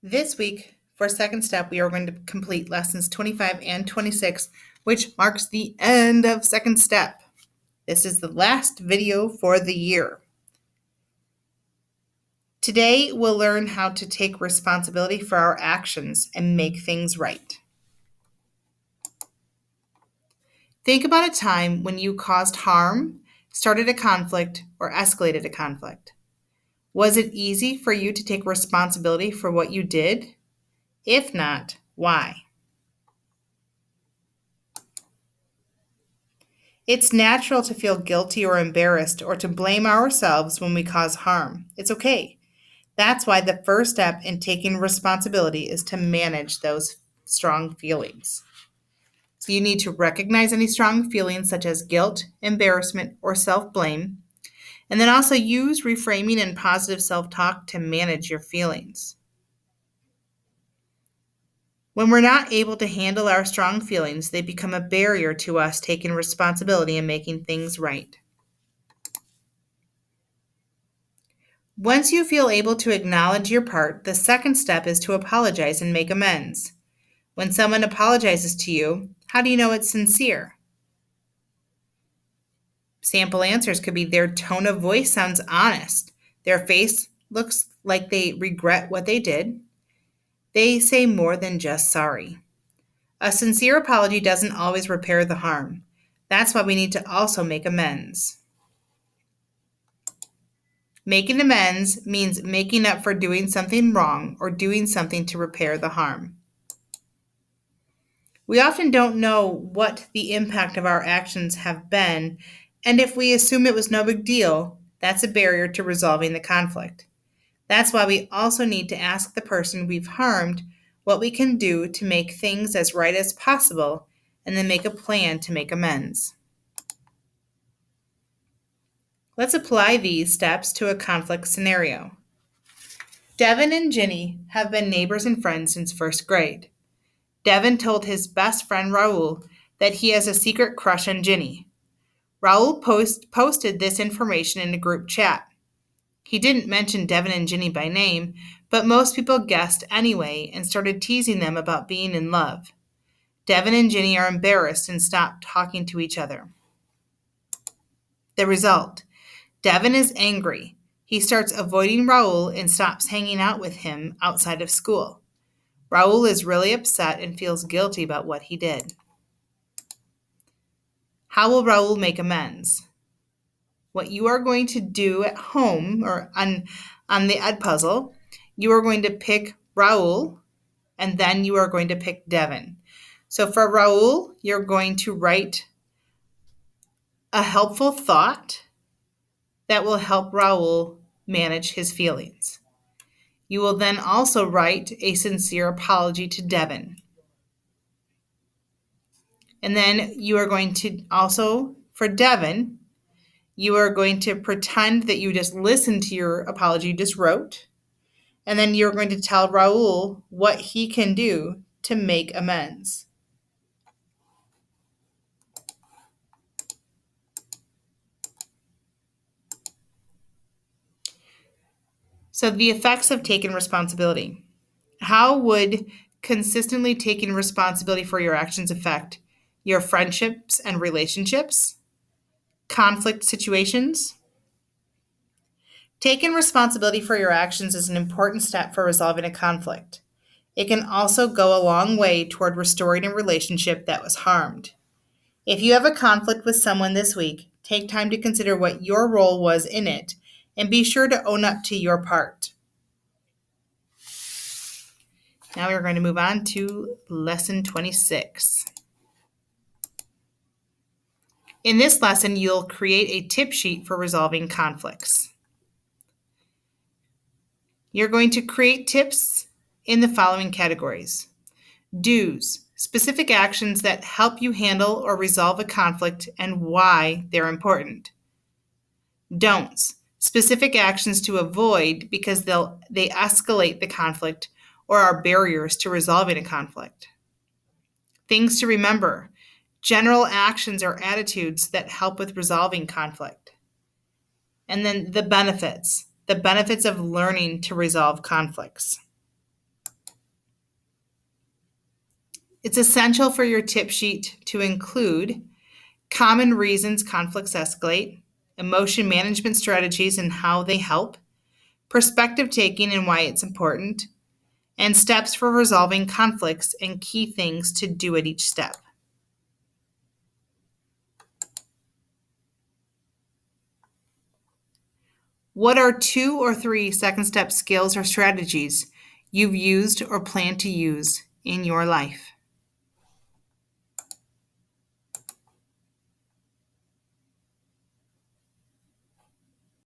This week, for second step, we are going to complete lessons 25 and 26, which marks the end of second step. This is the last video for the year. Today, we'll learn how to take responsibility for our actions and make things right. Think about a time when you caused harm, started a conflict, or escalated a conflict. Was it easy for you to take responsibility for what you did? If not, why? It's natural to feel guilty or embarrassed or to blame ourselves when we cause harm. It's okay. That's why the first step in taking responsibility is to manage those strong feelings. So you need to recognize any strong feelings such as guilt, embarrassment, or self blame, and then also use reframing and positive self talk to manage your feelings. When we're not able to handle our strong feelings, they become a barrier to us taking responsibility and making things right. Once you feel able to acknowledge your part, the second step is to apologize and make amends. When someone apologizes to you, how do you know it's sincere? Sample answers could be their tone of voice sounds honest. Their face looks like they regret what they did. They say more than just sorry. A sincere apology doesn't always repair the harm. That's why we need to also make amends. Making amends means making up for doing something wrong or doing something to repair the harm. We often don't know what the impact of our actions have been, and if we assume it was no big deal, that's a barrier to resolving the conflict. That's why we also need to ask the person we've harmed what we can do to make things as right as possible, and then make a plan to make amends. Let's apply these steps to a conflict scenario. Devin and Ginny have been neighbors and friends since first grade. Devin told his best friend Raul that he has a secret crush on Ginny. Raul posted this information in a group chat. He didn't mention Devin and Ginny by name, but most people guessed anyway and started teasing them about being in love. Devin and Ginny are embarrassed and stop talking to each other. The result: Devin is angry. He starts avoiding Raul and stops hanging out with him outside of school. Raul is really upset and feels guilty about what he did. How will Raul make amends? What you are going to do at home or on the Edpuzzle, you are going to pick Raul and then you are going to pick Devin. So for Raul, you're going to write a helpful thought that will help Raul manage his feelings. You will then also write a sincere apology to Devin. And then you are going to also, for Devin, you are going to pretend that you just listened to your apology you just wrote. And then you're going to tell Raul what he can do to make amends. So the effects of taking responsibility. How would consistently taking responsibility for your actions affect your friendships and relationships, conflict situations? Taking responsibility for your actions is an important step for resolving a conflict. It can also go a long way toward restoring a relationship that was harmed. If you have a conflict with someone this week, take time to consider what your role was in it and be sure to own up to your part. Now we're going to move on to lesson 26. In this lesson, you'll create a tip sheet for resolving conflicts. You're going to create tips in the following categories. Do's, specific actions that help you handle or resolve a conflict and why they're important. Don'ts, specific actions to avoid because they escalate the conflict or are barriers to resolving a conflict. Things to remember, general actions or attitudes that help with resolving conflict. And then the benefits of learning to resolve conflicts. It's essential for your tip sheet to include common reasons conflicts escalate, emotion management strategies and how they help, perspective taking and why it's important, and steps for resolving conflicts and key things to do at each step. What are 2 or 3 second step skills or strategies you've used or plan to use in your life?